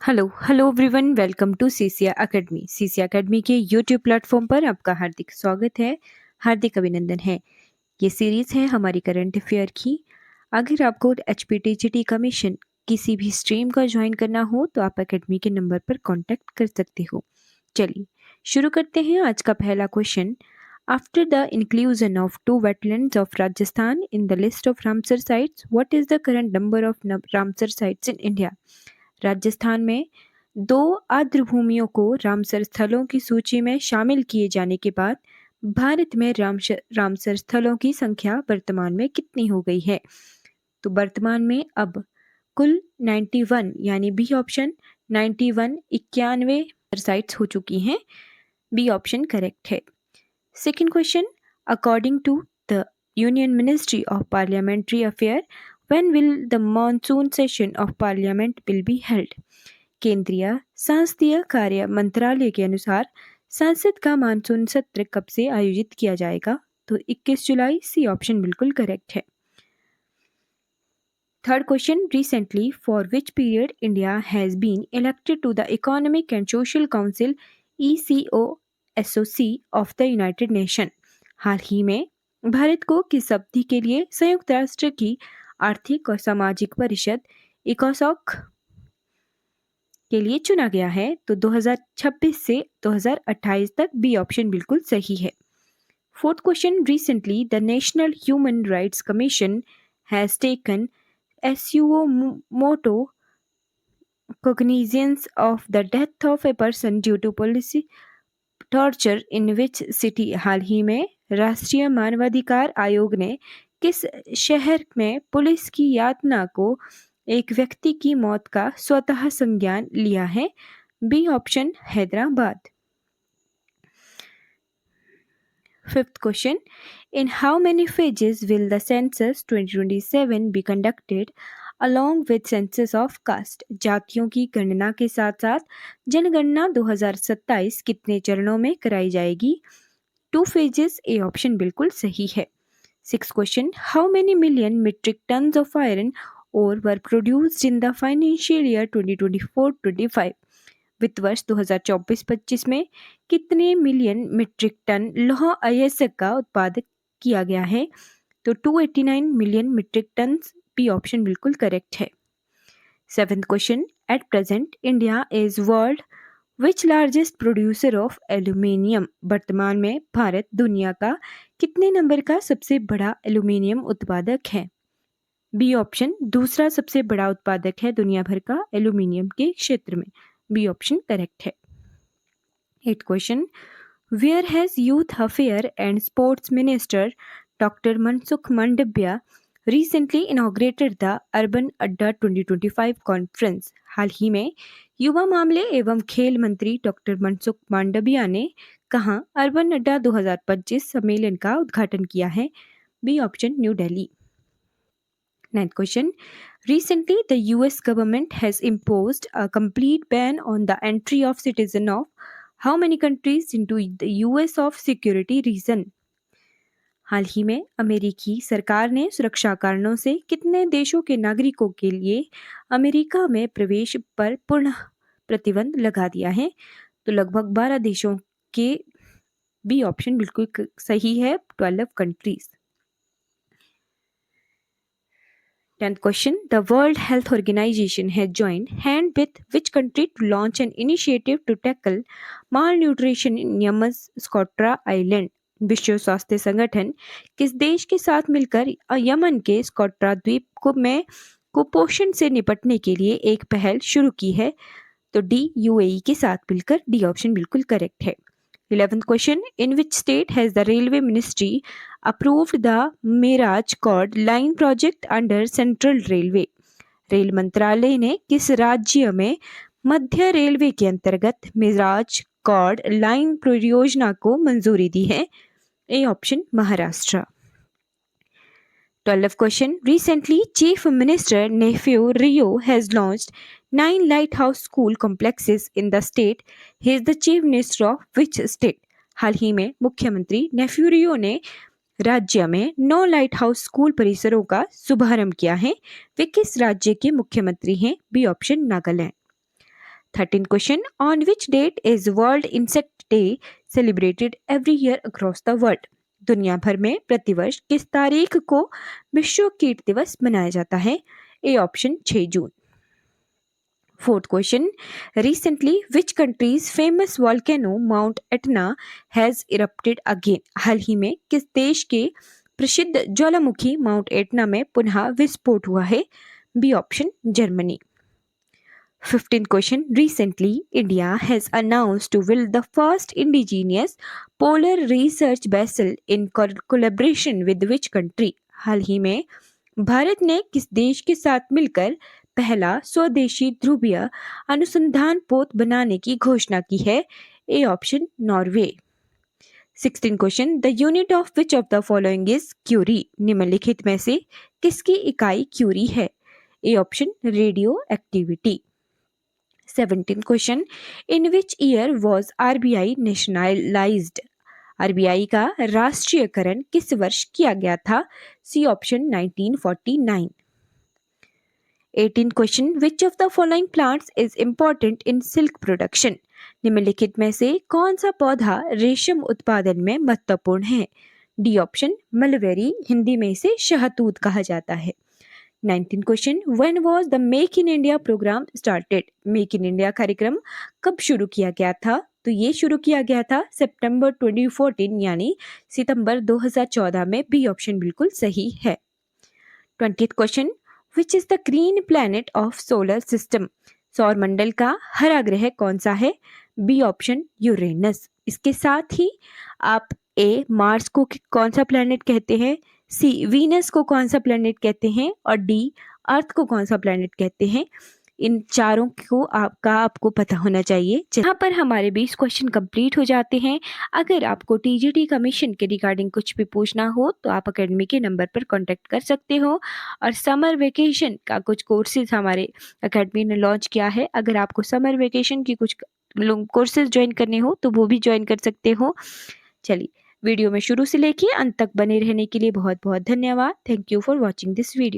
Hello everyone, welcome to CCA academy. CCA academy के YouTube platform पर आपका हार्दिक स्वागत है, हार्दिक अभिनंदन है। ये सीरीज़ है हमारी करंट अफेयर की। अगर आपको HPTGT कमीशन किसी भी स्ट्रीम का ज्वाइन करना हो तो आप एकेडमी के नंबर पर कांटेक्ट कर सकते हो। चलिए शुरू करते हैं आज का पहला question. After the inclusion of 2 wetlands of Rajasthan in the list of Ramsar sites, what is the current number of Ramsar sites in India? Rajasthan में 2 आर्द्र भूमियों को रामसर स्थलों की सूची में शामिल किए जाने के बाद भारत में रामसर स्थलों की संख्या वर्तमान में कितनी हो गई है? तो वर्तमान में अब कुल 91 यानी बी ऑप्शन 91 साइट्स हो चुकी हैं। बी ऑप्शन करेक्ट है। Second question, according to the union ministry of parliamentary affair, when will the monsoon session of parliament will be held? केंद्रीय संसदीय कार्य मंत्रालय के अनुसार संसद का मानसून सत्र कब से आयोजित किया जाएगा? तो 21 जुलाई। सी ऑप्शन बिल्कुल करेक्ट है। Third question, recently for which period India has been elected to the Economic and Social Council ECOSOC of the United Nation? हाल ही में भारत को किस अवधि के लिए संयुक्त राष्ट्र की आर्थिक और सामाजिक परिषद इकोसॉक के लिए चुना गया है? तो 2026 से 2028 तक। बी ऑप्शन बिल्कुल सही है। Fourth question, recently the national human rights commission has taken SUO motu cognizance of the death of a person due to policy torture in which city? हाल ही में राष्ट्रीय मानवाधिकार आयोग ने किस शहर में पुलिस की यातना को एक व्यक्ति की मौत का स्वतः संज्ञान लिया है? B option Hyderabad. Fifth question, in how many phases will the census 2027 be conducted along with census of caste? जातियों की गणना के साथ साथ जनगणना 2027 कितने चरणों में कराई जाएगी? 2 फेजेस। ए ऑप्शन बिल्कुल सही है। Six question, how many million metric tons of iron ore were produced in the financial year 2024-25? वित्त वर्ष 2024-25 में कितने मिलियन मीट्रिक टन लौह अयस्क का उत्पादन किया गया है? तो 289 million metric ton. B option बिल्कुल करेक्ट है। Seventh question, at present India is world which largest producer of aluminium? वर्तमान में भारत दुनिया का कितने नंबर का सबसे बड़ा एल्यूमिनियम उत्पादक है? बी ऑप्शन दूसरा सबसे बड़ा उत्पादक है दुनिया भर का एल्यूमिनियम के क्षेत्र में। बी ऑप्शन करेक्ट है। Eight question, where has youth affair and sports minister doctor Mansukh Mandaviya recently inaugurated the urban Adda 2025 conference? हाल ही में युवा मामले एवं खेल मंत्री डॉक्टर मनसुख मांडविया ने कहाँ अर्बन अड्डा 2025 सम्मेलन का उद्घाटन किया है? B option new Delhi. Ninth question, recently the US government has imposed a complete ban on the entry of citizens of how many countries into the US of security reason? हाल ही में अमेरिकी सरकार ने सुरक्षा कारणों से कितने देशों के नागरिकों के लिए अमेरिका में प्रवेश पर पूर्ण प्रतिबंध लगा दिया है? तो लगभग 12 देशों के। बी ऑप्शन बिल्कुल सही है, 12 countries. 10th question, the World Health Organization has joined hand with which country to launch an initiative to tackle malnutrition in Yemen's Scotra Island? विश्व स्वास्थ्य संगठन किस देश के साथ मिलकर यमन के स्कोट्रा द्वीप में कुपोषण से निपटने के लिए एक पहल शुरू की है? तो डी UAE के साथ मिलकर। डी ऑप्शन बिल्कुल करेक्ट है। 11th question, in which state has the railway ministry approved the Miraj Cod line project under central railway? Rail मंत्रालय ने किस राज्य में मध्य रेलवे के अंतर्गत मिराज कॉड लाइन परियोजना को मंजूरी दी है? A option Maharashtra. 12th question, recently Chief Minister Nefiu Rio has launched 9 lighthouse school complexes in the state. He is the Chief Minister of which state? हाल ही में मुख्यमंत्री नेफ्यू रियो ने राज्य में 9 लाइट हाउस स्कूल परिसरों का शुभारंभ किया है। वे किस राज्य के मुख्यमंत्री हैं? B option Nagaland. 13th question, on which date is World Insect Day celebrated every year across the world? दुनिया भर में प्रतिवर्ष किस तारीख को विश्व कीट दिवस मनाया जाता है? A option 6 June. Fourth question, recently which country's famous volcano Mount Etna has erupted again? हाल ही में किस देश के प्रसिद्ध ज्वालामुखी माउंट एटना में पुनः विस्फोट हुआ है? B option Germany. 15th question, recently India has announced to build the first indigenous polar research vessel in collaboration with which country? हाल ही में भारत ने किस देश के साथ मिलकर पहला स्वदेशी ध्रुवीय अनुसंधान पोत बनाने की घोषणा की है? A option Norway. 16th question, the unit of which of the following is curie? निम्नलिखित में से किसकी इकाई क्यूरी है? A option radioactivity. 17th question, in which year was RBI nationalised? RBI का राष्ट्रीयकरण किस वर्ष किया गया था? C option 1949। 18th question, which of the following plants is important in silk production? निम्नलिखित में से कौन सा पौधा रेशम उत्पादन में महत्वपूर्ण है? डी ऑप्शन मलबेरी, हिंदी में इसे शहतूत कहा जाता है। 19th question, when was the make in India programme started? Make in India कार्यक्रम कब शुरू किया गया था? तो ये शुरू किया गया था सितंबर 2014 यानी सितंबर 2014 में। बी ऑप्शन बिल्कुल सही है। 20th question, which is the green planet of solar system? सौर मंडल का हरा ग्रह कौन सा है? B option Uranus. इसके साथ ही आप ए मार्स को कौन सा प्लैनेट कहते हैं, सी वीनस को कौन सा प्लैनेट कहते हैं और डी अर्थ को कौन सा प्लैनेट कहते हैं, इन चारों को आपको पता होना चाहिए। जहाँ पर हमारे 20 क्वेश्चन कंप्लीट हो जाते हैं। अगर आपको टीजीटी कमीशन के रिगार्डिंग कुछ भी पूछना हो तो आप अकेडमी के नंबर पर कांटेक्ट कर सकते हो। और समर वेकेशन का कुछ कोर्सेज हमारे अकेडमी ने लॉन्च किया है। अगर आपको समर वेकेशन की कुछ कोर्सेज ज्वाइन करने हो तो वो भी ज्वाइन कर सकते हो। चलिए, वीडियो में शुरू से लेके अंत तक बने रहने के लिए बहुत बहुत धन्यवाद। Thank you for watching this video.